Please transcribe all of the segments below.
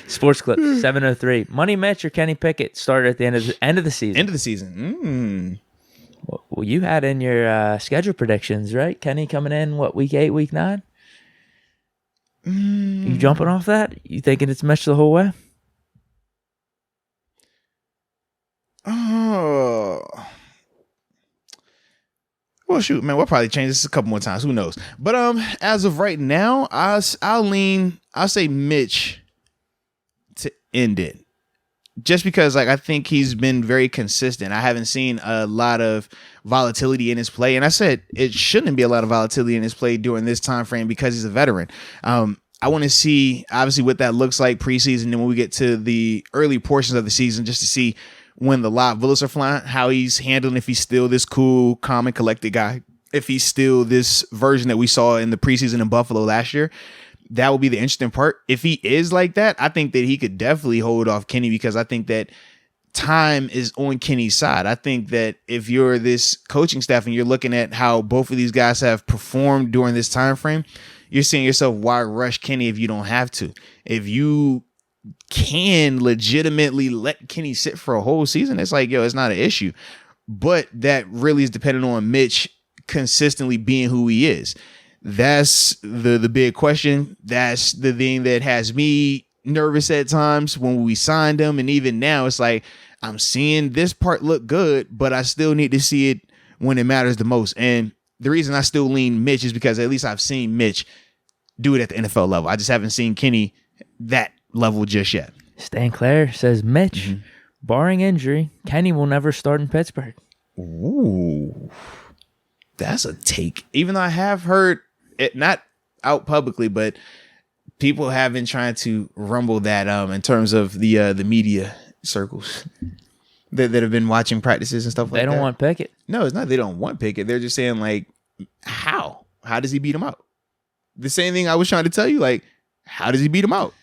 Sports Clip 703. Money Mitch or Kenny Pickett started at the end of the season. End of the season. Well, you had in your schedule predictions, right? Kenny coming in, week 8, week 9? You jumping off that? You thinking it's Mitch the whole way? Oh. Well, shoot, man, we'll probably change this a couple more times. Who knows? But as of right now, I'll say Mitch to end it. Just because, like, I think he's been very consistent. I haven't seen a lot of volatility in his play. And I said it shouldn't be a lot of volatility in his play during this time frame because he's a veteran. I want to see, obviously, what that looks like preseason. And when we get to the early portions of the season, just to see when the live bullets are flying, how he's handling, if he's still this cool, calm, and collected guy, if he's still this version that we saw in the preseason in Buffalo last year. That will be the interesting part. If he is like that, I think that he could definitely hold off Kenny because I think that time is on Kenny's side. I think that if you're this coaching staff and you're looking at how both of these guys have performed during this time frame, you're saying to yourself, why rush Kenny if you don't have to? If you can legitimately let Kenny sit for a whole season, it's like, yo, it's not an issue. But that really is dependent on Mitch consistently being who he is. That's the big question. That's the thing that has me nervous at times when we signed him. And even now, it's like, I'm seeing this part look good, but I still need to see it when it matters the most. And the reason I still lean Mitch is because at least I've seen Mitch do it at the NFL level. I just haven't seen Kenny that level just yet. Stan Clair says, Mitch, barring injury, Kenny will never start in Pittsburgh. Ooh, that's a take. Even though I have heard it, not out publicly, but people have been trying to rumble that in terms of the media circles that have been watching practices and stuff like that. They don't want Pickett. No, it's not. They don't want Pickett. They're just saying, like, how does he beat him out? The same thing I was trying to tell you, like, how does he beat him out?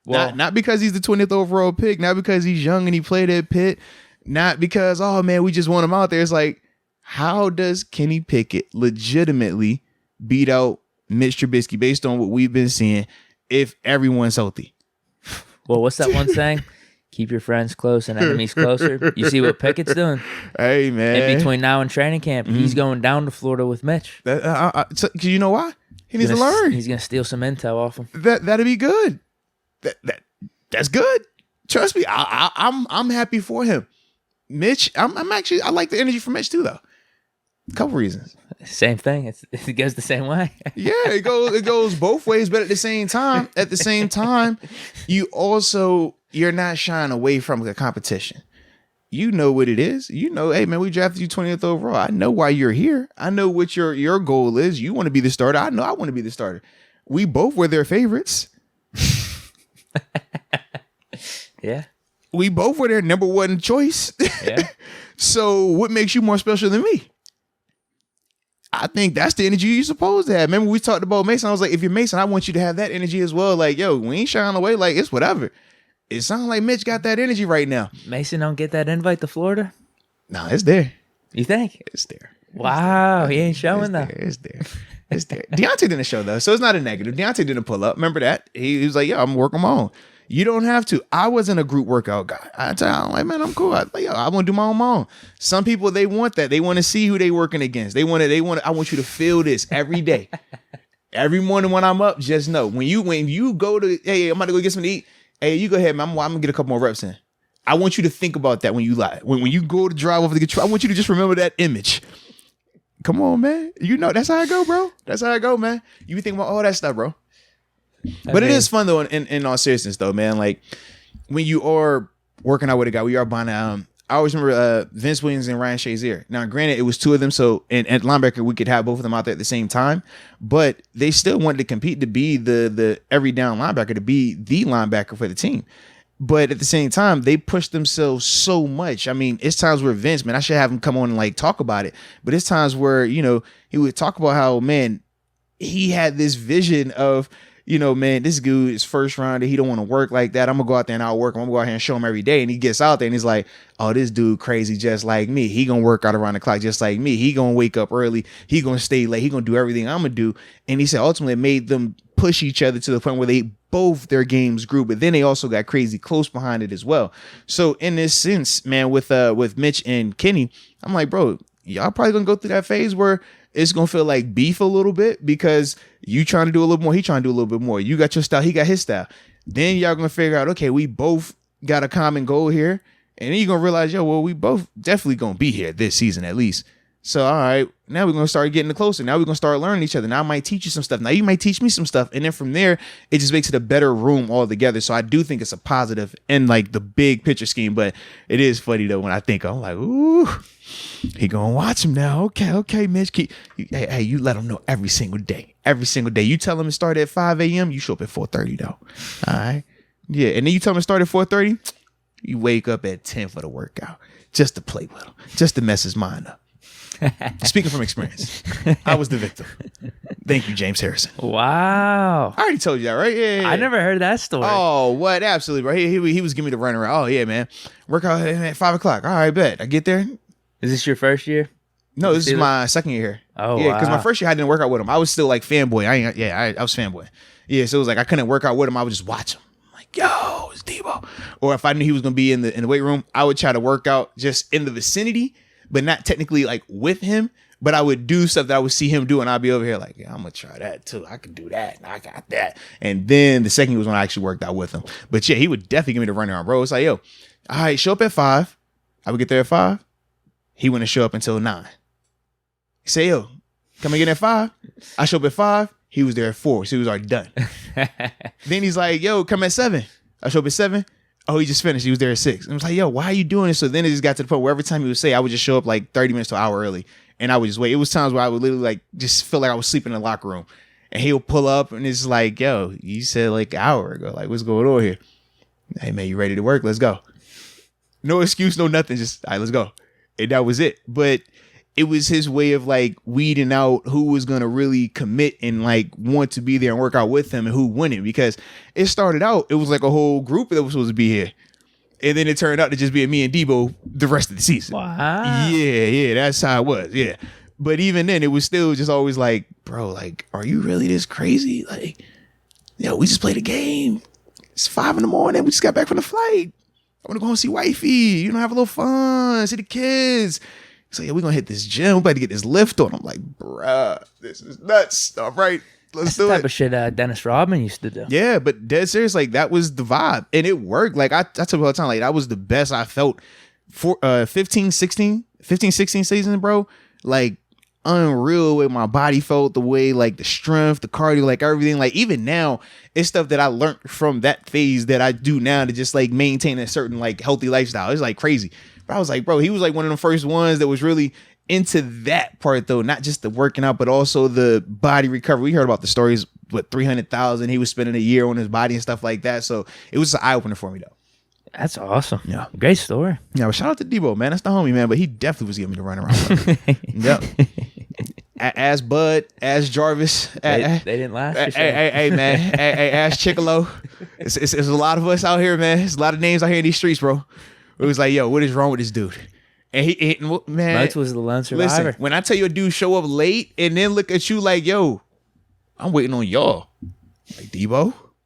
Well, not because he's the 20th overall pick, not because he's young and he played at Pitt, not because, oh man, we just want him out there. It's like, how does Kenny Pickett legitimately beat out Mitch Trubisky based on what we've been seeing if everyone's healthy? Well, what's that one saying? Keep your friends close and enemies closer. You see what Pickett's doing? Hey, man. In between now and training camp, he's going down to Florida with Mitch. So, you know why? He needs to learn. He's going to steal some intel off him. That'd be good. That's good. Trust me, I'm happy for him. Mitch, I'm actually, I like the energy from Mitch too, though. A couple reasons. Same thing. It goes the same way. Yeah, it goes both ways, but at the same time, you're not shying away from the competition. You know what it is. You know, hey man, we drafted you 20th overall. I know why you're here. I know what your goal is. You want to be the starter. I know I want to be the starter. We both were their favorites. Yeah. We both were their number one choice. Yeah. So what makes you more special than me? I think that's the energy you're supposed to have. Remember we talked about Mason. I was like, if you're Mason, I want you to have that energy as well. Like, yo, we ain't shying away. Like, it's whatever. It sounds like Mitch got that energy right now. Mason don't get that invite to Florida? No, it's there. You think? It's there. Wow, he ain't showing though. It's there. Deontay didn't show though, so it's not a negative. Deontay didn't pull up. Remember that? He was like, "Yo, I'm working my own." You don't have to. I wasn't a group workout guy. I tell him, like, man, I'm cool. I want to do my own. Some people, they want that. They want to see who they working against. I want you to feel this every day. Every morning when I'm up, just know when you go to, hey, I'm about to go get something to eat. Hey, you go ahead, man. I'm gonna get a couple more reps in. I want you to think about that when you lie. When you go to drive over the control, I want you to just remember that image. Come on, man. You know, that's how I go, bro. That's how I go, man. You be thinking about all that stuff, bro. But it is fun, though, in all seriousness, though, man. Like, when you are working out with a guy, we are buying, I always remember Vince Williams and Ryan Shazier. Now, granted, it was two of them, so and at linebacker, we could have both of them out there at the same time, but they still wanted to compete to be the every down linebacker, to be the linebacker for the team. But at the same time, they push themselves so much. I mean, it's times where Vince, man, I should have him come on and like talk about it. But it's times where, you know, he would talk about how, man, he had this vision of, you know, man, this dude is first rounder. He don't want to work like that. I'm going to go out there and outwork him. I'm going to go out here and show him every day. And he gets out there and he's like, oh, this dude crazy just like me. He going to work out around the clock just like me. He going to wake up early. He going to stay late. He going to do everything I'm going to do. And he said ultimately it made them push each other to the point where both their games grew, but then they also got crazy close behind it as well. So in this sense, man, with Mitch and Kenny, I'm like, bro, y'all probably gonna go through that phase where it's gonna feel like beef a little bit because you trying to do a little more, he trying to do a little bit more. You got your style, he got his style. Then y'all gonna figure out, okay, we both got a common goal here, and then you're gonna realize, yo, well, we both definitely gonna be here this season at least. So, all right, now we're going to start getting closer. Now we're going to start learning each other. Now I might teach you some stuff. Now you might teach me some stuff. And then from there, it just makes it a better room altogether. So I do think it's a positive in like the big picture scheme. But it is funny, though, when I think, I'm like, ooh, he going to watch him now. Okay, Mitch. Hey, you let him know every single day. Every single day. You tell him to start at 5 a.m., you show up at 4:30, though. All right? Yeah, and then you tell him to start at 4:30, you wake up at 10 for the workout just to play with him, just to mess his mind up. Speaking from experience, I was the victim. Thank you, James Harrison. Wow. I already told you that, right? Yeah. I never heard that story. Oh, what? Absolutely, bro. He was giving me the runaround. Oh, yeah, man. Workout at 5 o'clock. All right, bet. I get there. Is this your first year? No, this is my second year here. Oh, yeah, because wow. my first year I didn't work out with him. I was still like fanboy. I was fanboy. Yeah, so it was like I couldn't work out with him. I would just watch him. I'm like, yo, it's Debo. Or if I knew he was gonna be in the weight room, I would try to work out just in the vicinity, but not technically like with him. But I would do stuff that I would see him do, and I'd be over here like, yeah, I'm gonna try that too. I can do that. And I got that. And then the second was when I actually worked out with him. But yeah, he would definitely give me the runaround, bro. It's like, yo, all right, show up at 5. I would get there at 5. He wouldn't show up until 9. He say, yo, come again at 5. I show up at 5. He was there at 4, so he was already done. Then he's like, yo, come at 7. I show up at 7. Oh, he just finished. He was there at 6. And I was like, yo, why are you doing this? So then it just got to the point where every time he would say, I would just show up like 30 minutes to an hour early. And I would just wait. It was times where I would literally like just feel like I was sleeping in the locker room. And he'll pull up and it's like, yo, you said like an hour ago. Like, what's going on here? Hey, man, you ready to work? Let's go. No excuse, no nothing. Just, all right, let's go. And that was it. But it was his way of like weeding out who was going to really commit and like want to be there and work out with him and who wouldn't. Because it started out, it was like a whole group that was supposed to be here. And then it turned out to just be me and Debo the rest of the season. Wow. Yeah, that's how it was. Yeah. But even then, it was still just always like, bro, like, are you really this crazy? Like, yo, we just played a game. It's 5 a.m. We just got back from the flight. I want to go home and see wifey. You know, have a little fun. See the kids. So, yeah, we're going to hit this gym. We're about to get this lift on. I'm like, bruh, this is nuts. All right. Let's do it. That's the type of shit Dennis Rodman used to do. Yeah, but dead serious, like that was the vibe. And it worked. Like I tell you all the time, like that was the best I felt for 15, 16 season, bro. Like unreal way my body felt, the way like the strength, the cardio, like everything. Like even now, it's stuff that I learned from that phase that I do now to just like maintain a certain like healthy lifestyle. It's like crazy. But I was like, bro, he was like one of the first ones that was really into that part though, not just the working out, but also the body recovery. We heard about the stories with 300,000 he was spending a year on his body and stuff like that. So it was an eye opener for me though. That's awesome. Yeah, great story. Yeah, but shout out to Debo, man. That's the homie, man. But he definitely was giving me the runaround. Yep. As Bud, as Jarvis, They didn't last. Hey, man. Hey, as Chicolo. It's a lot of us out here, man. There's a lot of names out here in these streets, bro. It was like, yo, what is wrong with this dude? And he man, Mutz was the lone survivor. Listen, when I tell you a dude show up late and then look at you like, yo, I'm waiting on y'all. Like, Debo?